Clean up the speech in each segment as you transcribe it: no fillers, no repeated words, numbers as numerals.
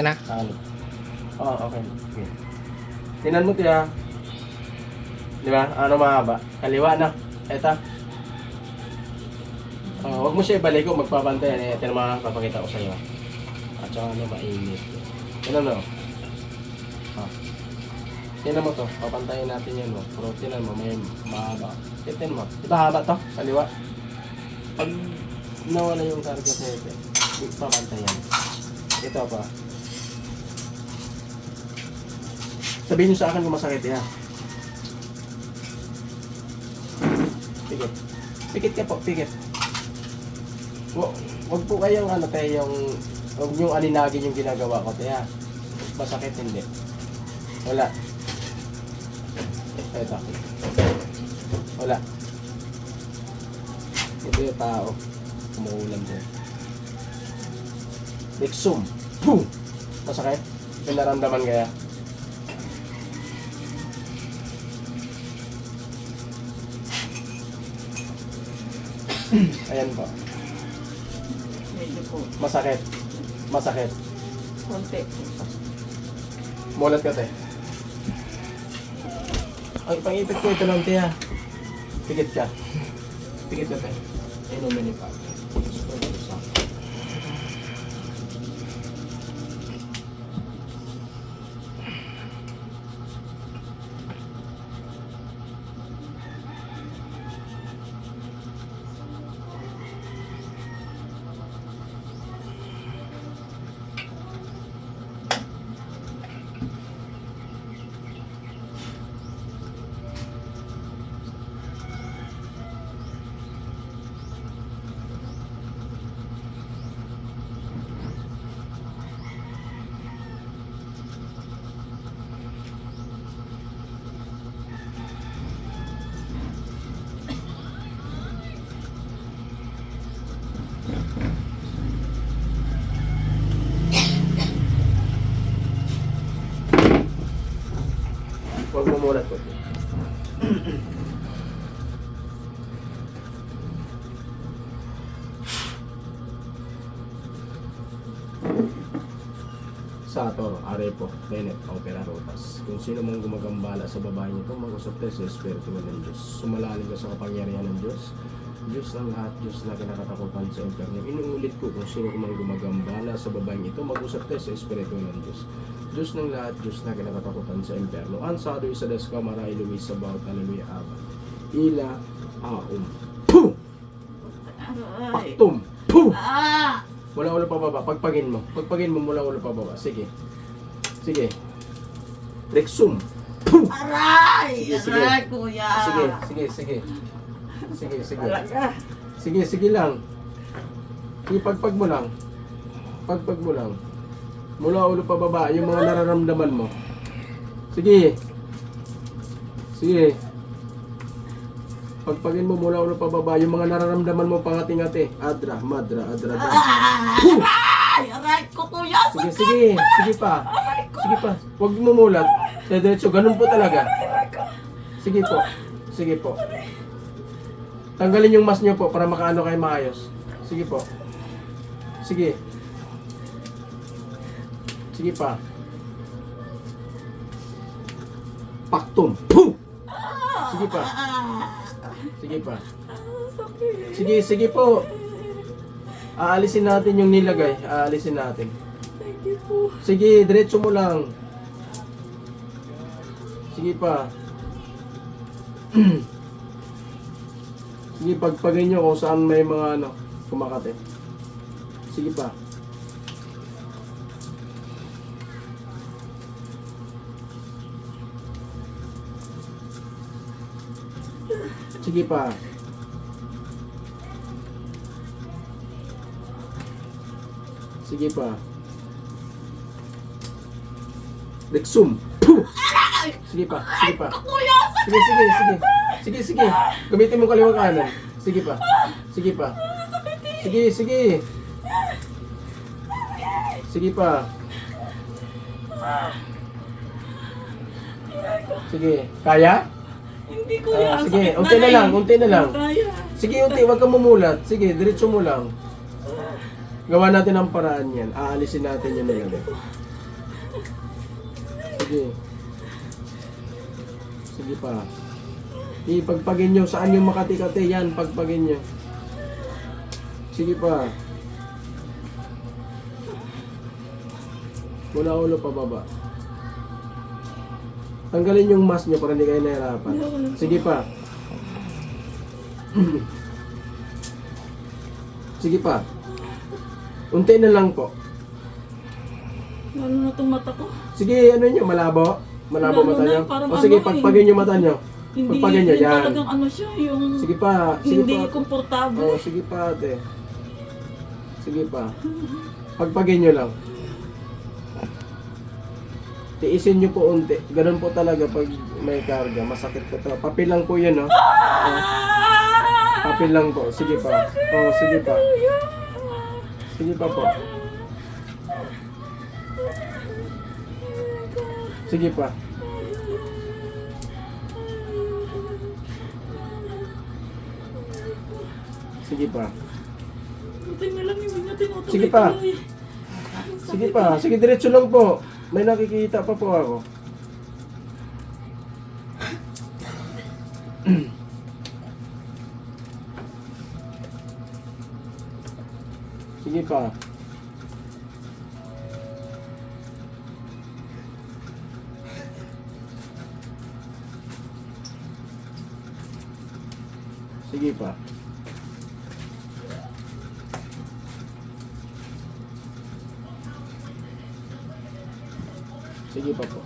Okay na? Ano? Oo, okay. Okay. Tingnan mo tiya. Di ba? Ano mahaba? Kaliwa na. Eto. Huwag mo siya ibalik kung magpapantay. Ito naman papakita ko sa iyo. At saka ano, mainit. Tingnan mo. Tingnan mo to. Papantayin natin yan mo. Pero tingnan mo, may mahaba. Tingnan mo. Diba haba to? Kaliwa. Pag nawala yung karga sa ito, papantayan. Ito pa. Sabihin nyo sa akin kung masakit ya. Pikit. Pikit ka po, pikit. Wag po kayong ano tayo yung huwag nyo aninagin yung ginagawa ko tayo. Masakit hindi. Wala. Ito. Wala. Ito yung tao. Kumukulam ko. Lexum. Boom! Masakit? May naramdaman kaya? Ayan po. Medyo po. Masakit. Masakit. Konti. Mulat ka, te. Ay, pang-ipit ko ito lang, te, ha. Pikit ka. Pikit ka, te. Inumin ni pa. Huwag mo mulat ko. Sator, Arepo, Bennett, Opera Rotas. Kung sino mang gumagambala sa babae nito, mag-usap tayo sa Espiritu ng Diyos. Sumalalim ka sa kapangyarihan ng Diyos. Diyos ng lahat, Diyos na kinakatakutan sa impyerno. Inuulit ko, kung sino mang gumagambala sa babae nito, mag-usap tayo sa Espiritu ng Diyos. Diyos ng lahat, Diyos na kinakatakutan sa impyerno. Ansado isa das kamara iluwi sa bawat haleluya aba. Ila aum. Puh! Paktum. Puh! Mula ulo pa baba, pagpagin mo. Pagpagin mo mula ulo pa baba. Sige. Sige. Rexum. Puh! Aray! Sige, sige. Aray, kuya! Sige, sige, sige. Sige, sige. Talaga. Sige, sige lang. Sige, pagpag mo lang. Pagpag mo lang. Mula ulo pa baba, yung mga nararamdaman mo. Sige. Sige. Pagpagin mo mula ulo pa baba, yung mga nararamdaman mo pangati-ngati. Adra, madra, adra, adra. Aray! Aray ko, kuya! Sige, sige. Sige pa. Sige pa. Huwag mo mulat. Sa diretso, ganun po talaga. Sige po. Sige po. Tanggalin yung mask nyo po para makaano kayo maayos. Sige po. Sige. Sige pa. Paktum. Puh! Sige pa. Sige pa. Sige, sige po. Aalisin natin yung nilagay. Aalisin natin. Sige, diretso mo lang. Sige pa. Sige, pagpagin nyo kung saan may mga ano, kumakate. Sige pa. Sige pa. Sige pa. Rexum. Puh! Sige pa, sige pa. Sige, sige, sige. Sige, sige. Gamitin mo kaliwang kanan. Sige pa. Sige pa. Sige, sige. Sige pa. Sige. Kaya? Hindi, kuya. Ang Sige, sakit unti na lang, unti na lang. Kaya. Sige, unti, wag kang mumulat. Sige, diretso mo lang. Gawa natin ang paraan yan. Aalisin natin yung nilagay. Sige. Sige pa. Ipagpagin nyo. Saan yung makati-kati? Yan, pagpagin nyo. Sige pa. Mula ulo pa baba. Tanggalin yung mask nyo para hindi kayo nahirapan. Sige pa. Sige pa. Unti na lang po. Ano na itong mata ko? Sige, ano nyo, malabo? Malabo Lalo mata na, nyo? parang O sige, ano pagpagin nyo mata nyo. Hindi, Pagpagin nyo, hindi yan. talagang ano siya, yung Sige pa, sige hindi pa. komportable. Oh, sige pa ate. Sige pa. Pagpagin nyo lang. Tiisin nyo po unti. Ganun po talaga pag may karga. Masakit po to. Papel lang po yun, no? Oh, papel lang po. Sige pa. Oh, sige pa. Sige pa po. Sige pa. Sige pa. Buti na lang hindi niya tinutuloy. Sige pa. Sige pa. Sige, diretso lang po. May nakikita pa po ako. Sige pa. Sige pa. Sige pa po.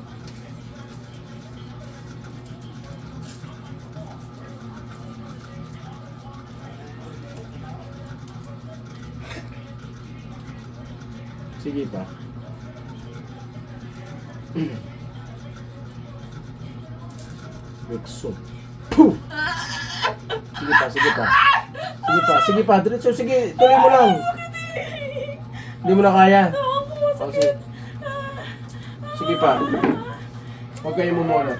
Sige pa. Rexo. Puh! Sige pa, sige pa. Sige pa, sige pa. Diretso, sige. Tuloy mo lang. Hindi mo na kaya. O, sige. Sige pa. Huwag kayo mumuna.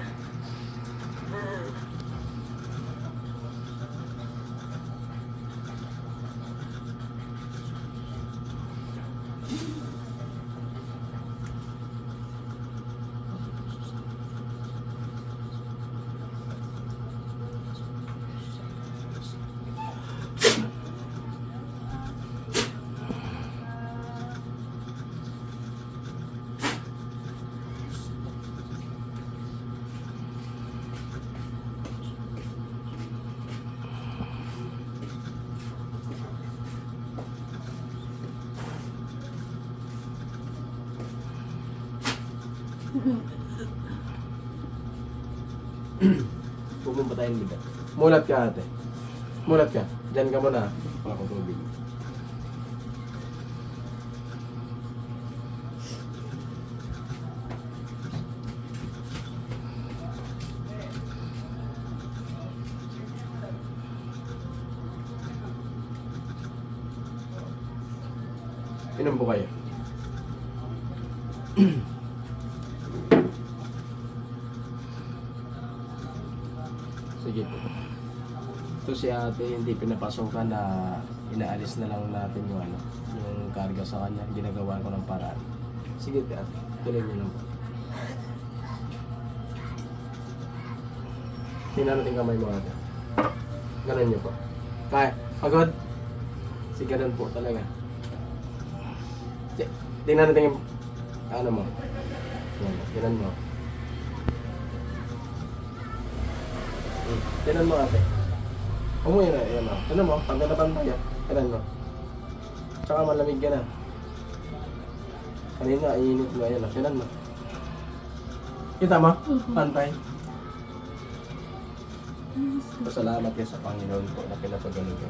Huwag mong patayin bigat. Mulat ka ate. Mulat ka. Diyan ka muna. Ako tubig. Inom po kayo. Sige po. Ito si ate, hindi pinapasokan na inaalis na lang natin yung ano, yung karga sa kanya. Ginagawa ko ng paraan. Sige ate, tuloy niyo lang po. Tingnan natin kamay mo ate. Ganon niyo po. Kaya, pagod. Sige, ganon po talaga. Tingnan natin yung ano mo. Yan, ganon mo. Tingnan mo ate. Umuwi na, yan o. Tingnan mo, pagka napantay ah. Tingnan mo. Tsaka malamig ka na. Kanina, iinit mo. Ayan o, tingnan mo. Kita mo? Pantay. Pasalamat kayo sa Panginoon po na pinapagaling ka.